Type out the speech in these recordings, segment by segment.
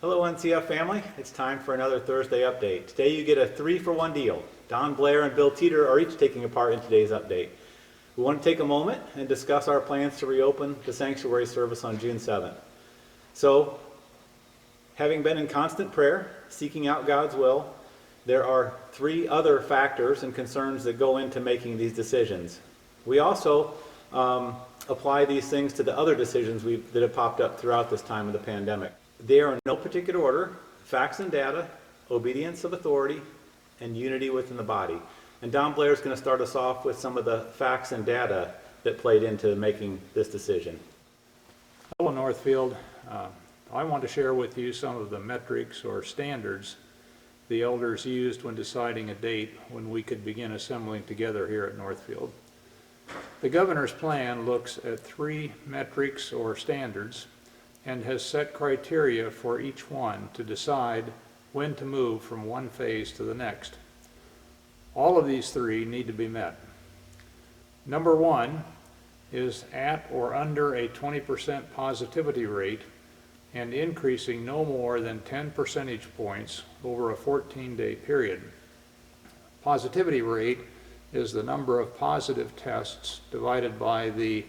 Hello NCF family, it's time for another Thursday update. Today you get a 3-for-1 deal. Don Blair and Bill Teeter are each taking a part in today's update. We want to take a moment and discuss our plans to reopen the sanctuary service on June 7th. So, having been in constant prayer, seeking out God's will, there are 3 other factors and concerns that go into making these decisions. We also apply these things to the other decisions that have popped up throughout this time of the pandemic. They are in no particular order: facts and data, obedience of authority, and unity within the body. And Don Blair is going to start us off with some of the facts and data that played into making this decision. Hello Northfield. I want to share with you some of the metrics or standards the elders used when deciding a date when we could begin assembling together here at Northfield. The governor's plan looks at 3 metrics or standards and has set criteria for each one to decide when to move from one phase to the next. All of these 3 need to be met. Number 1 is at or under a 20% positivity rate and increasing no more than 10 percentage points over a 14-day period. Positivity rate is the number of positive tests divided by the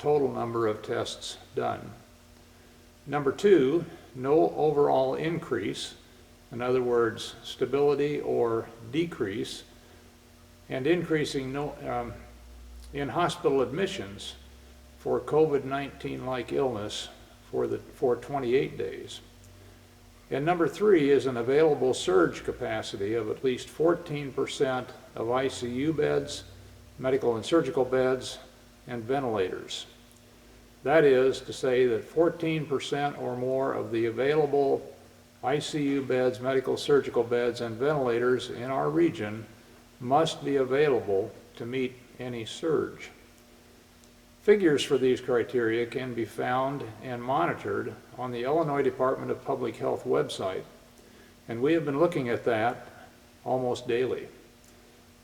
total number of tests done. Number 2, no overall increase, in other words, stability or decrease, and increasing in hospital admissions for COVID-19-like illness for 28 days. And number 3 is an available surge capacity of at least 14% of ICU beds, medical and surgical beds, and ventilators. That is to say that 14% or more of the available ICU beds, medical surgical beds, and ventilators in our region must be available to meet any surge. Figures for these criteria can be found and monitored on the Illinois Department of Public Health website, and we have been looking at that almost daily.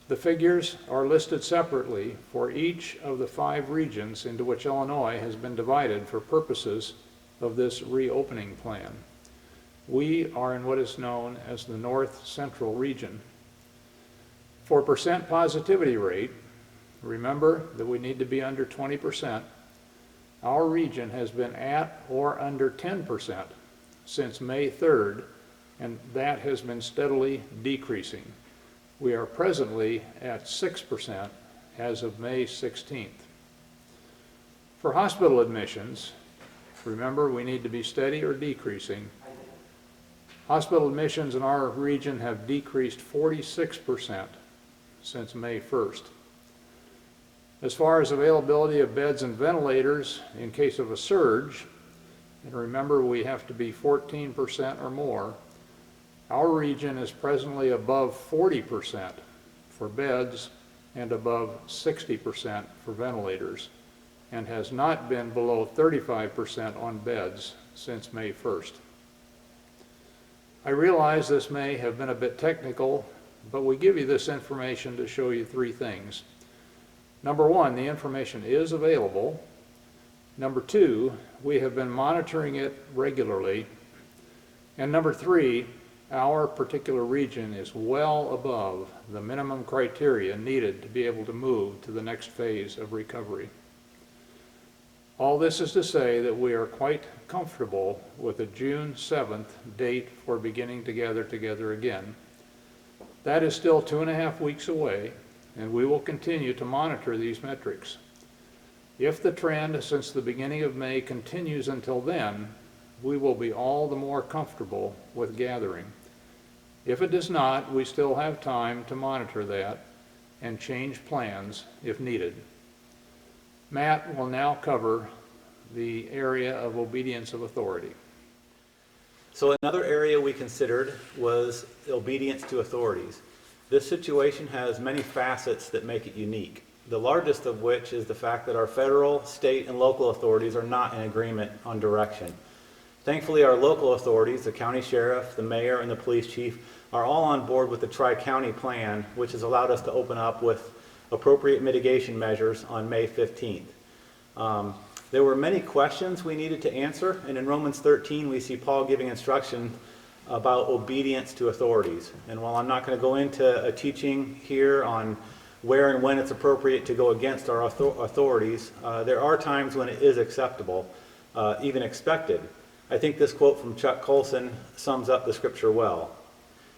The figures are listed separately for each of the 5 regions into which Illinois has been divided for purposes of this reopening plan. We are in what is known as the North Central region. For percent positivity rate, remember that we need to be under 20%. Our region has been at or under 10% since May 3rd, and that has been steadily decreasing. We are presently at 6% as of May 16th. For hospital admissions, remember we need to be steady or decreasing. Hospital admissions in our region have decreased 46% since May 1st. As far as availability of beds and ventilators in case of a surge, and remember we have to be 14% or more, our region is presently above 40% for beds and above 60% for ventilators, and has not been below 35% on beds since May 1st. I realize this may have been a bit technical, but we give you this information to show you 3 things. Number 1, the information is available. Number 2, we have been monitoring it regularly. And number 3, our particular region is well above the minimum criteria needed to be able to move to the next phase of recovery. All this is to say that we are quite comfortable with a June 7th date for beginning to gather together again. That is still 2.5 weeks away, and we will continue to monitor these metrics. If the trend since the beginning of May continues until then, we will be all the more comfortable with gathering. If it does not, we still have time to monitor that and change plans if needed. Matt will now cover the area of obedience of authority. So another area we considered was obedience to authorities. This situation has many facets that make it unique, the largest of which is the fact that our federal, state, and local authorities are not in agreement on direction. Thankfully, our local authorities, the county sheriff, the mayor, and the police chief, are all on board with the Tri-County plan, which has allowed us to open up with appropriate mitigation measures on May 15th. There were many questions we needed to answer, and in Romans 13 we see Paul giving instruction about obedience to authorities. And while I'm not going to go into a teaching here on where and when it's appropriate to go against our authorities, there are times when it is acceptable, even expected. I think this quote from Chuck Colson sums up the scripture well.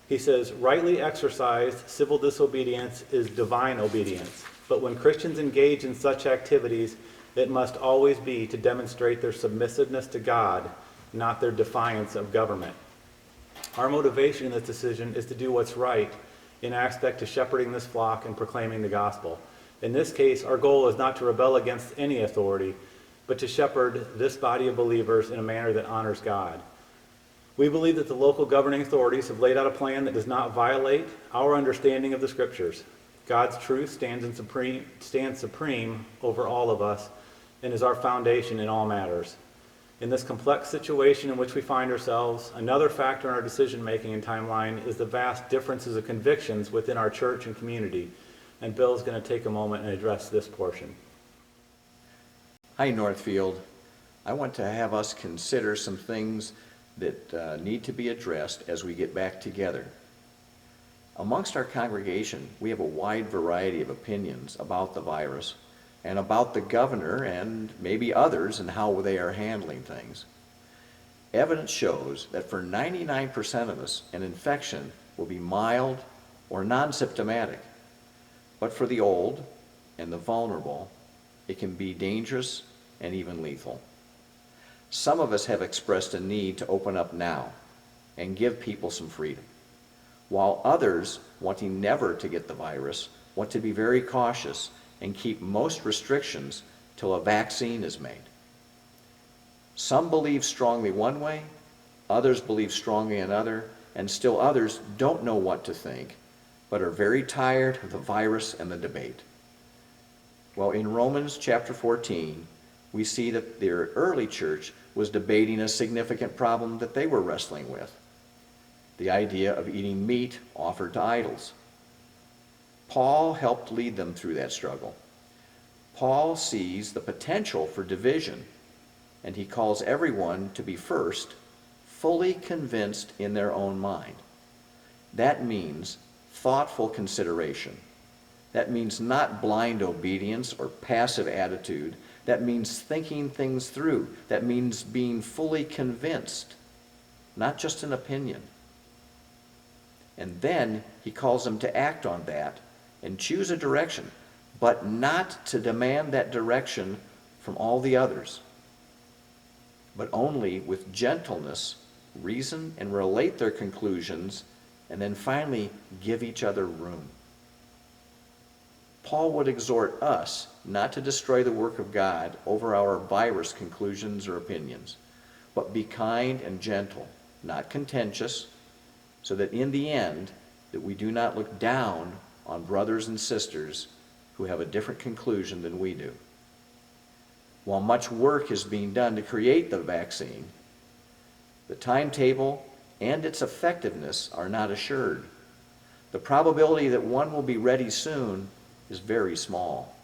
He says, "Rightly exercised civil disobedience is divine obedience, but when Christians engage in such activities, it must always be to demonstrate their submissiveness to God, not their defiance of government." Our motivation in this decision is to do what's right in aspect to shepherding this flock and proclaiming the gospel. In this case, our goal is not to rebel against any authority, but to shepherd this body of believers in a manner that honors God. We believe that the local governing authorities have laid out a plan that does not violate our understanding of the scriptures. God's truth stands supreme over all of us and is our foundation in all matters. In this complex situation in which we find ourselves, another factor in our decision-making and timeline is the vast differences of convictions within our church and community. And Bill's going to take a moment and address this portion. Hi, Northfield. I want to have us consider some things that need to be addressed as we get back together. Amongst our congregation, we have a wide variety of opinions about the virus and about the governor and maybe others and how they are handling things. Evidence shows that for 99% of us, an infection will be mild or non-symptomatic. But for the old and the vulnerable, it can be dangerous and even lethal. Some of us have expressed a need to open up now and give people some freedom, while others, wanting never to get the virus, want to be very cautious and keep most restrictions till a vaccine is made. Some believe strongly one way, others believe strongly another, and still others don't know what to think, but are very tired of the virus and the debate. Well, in Romans chapter 14, we see that the early church was debating a significant problem that they were wrestling with, the idea of eating meat offered to idols. Paul helped lead them through that struggle. Paul sees the potential for division, and he calls everyone to be first fully convinced in their own mind. That means thoughtful consideration. That means not blind obedience or passive attitude. That means thinking things through. That means being fully convinced, not just an opinion. And then he calls them to act on that and choose a direction, but not to demand that direction from all the others, but only with gentleness, reason, and relate their conclusions, and then finally give each other room. Paul would exhort us not to destroy the work of God over our virus conclusions or opinions, but be kind and gentle, not contentious, so that in the end, that we do not look down on brothers and sisters who have a different conclusion than we do. While much work is being done to create the vaccine, the timetable and its effectiveness are not assured. The probability that one will be ready soon is very small.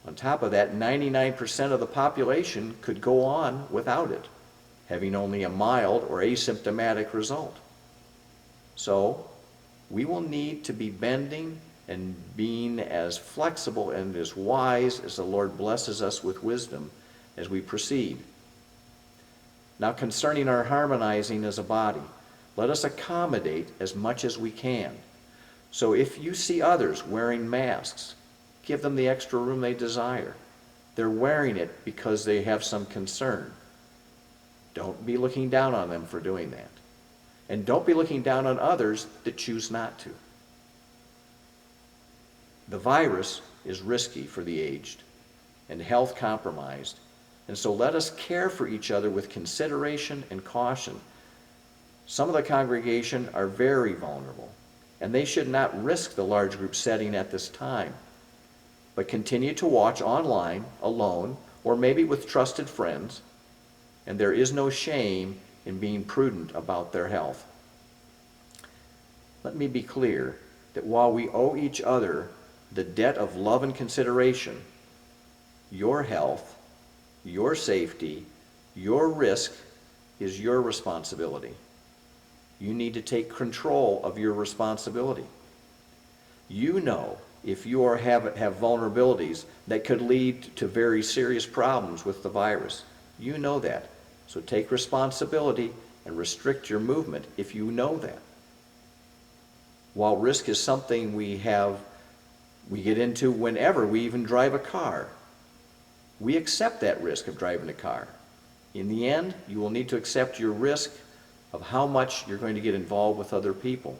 On top of that, 99% of the population could go on without it, having only a mild or asymptomatic result. So, we will need to be bending and being as flexible and as wise as the Lord blesses us with wisdom as we proceed. Now, concerning our harmonizing as a body, let us accommodate as much as we can. So if you see others wearing masks, give them the extra room they desire. They're wearing it because they have some concern. Don't be looking down on them for doing that. And don't be looking down on others that choose not to. The virus is risky for the aged and health compromised, and so let us care for each other with consideration and caution. Some of the congregation are very vulnerable, and they should not risk the large group setting at this time, but continue to watch online, alone, or maybe with trusted friends, and there is no shame in being prudent about their health. Let me be clear that while we owe each other the debt of love and consideration, your health your safety, your risk is your responsibility. You need to take control of your responsibility. You know if you have vulnerabilities that could lead to very serious problems with the virus. You know that. So take responsibility and restrict your movement if you know that. While risk is something we get into whenever we even drive a car, we accept that risk of driving a car. In the end, you will need to accept your risk of how much you're going to get involved with other people.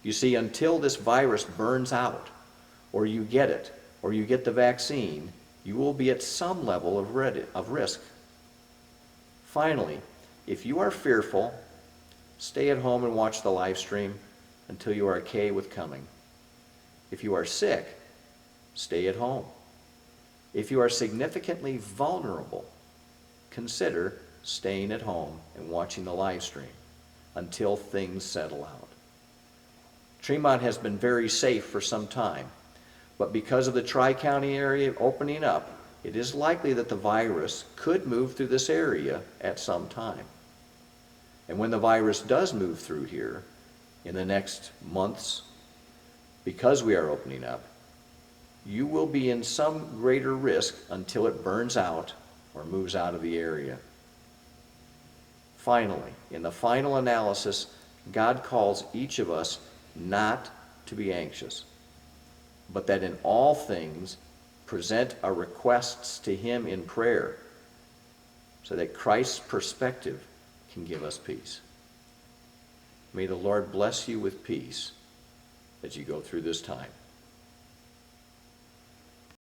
You see, until this virus burns out, or you get it, or you get the vaccine, you will be at some level of risk. Finally, if you are fearful, stay at home and watch the live stream until you are okay with coming. If you are sick, stay at home. If you are significantly vulnerable, consider staying at home and watching the live stream until things settle out. Tremont has been very safe for some time, but because of the Tri-County area opening up, it is likely that the virus could move through this area at some time. And when the virus does move through here in the next months, because we are opening up, you will be in some greater risk until it burns out or moves out of the area. Finally, in the final analysis, God calls each of us not to be anxious, but that in all things present our requests to Him in prayer, so that Christ's perspective can give us peace. May the Lord bless you with peace as you go through this time.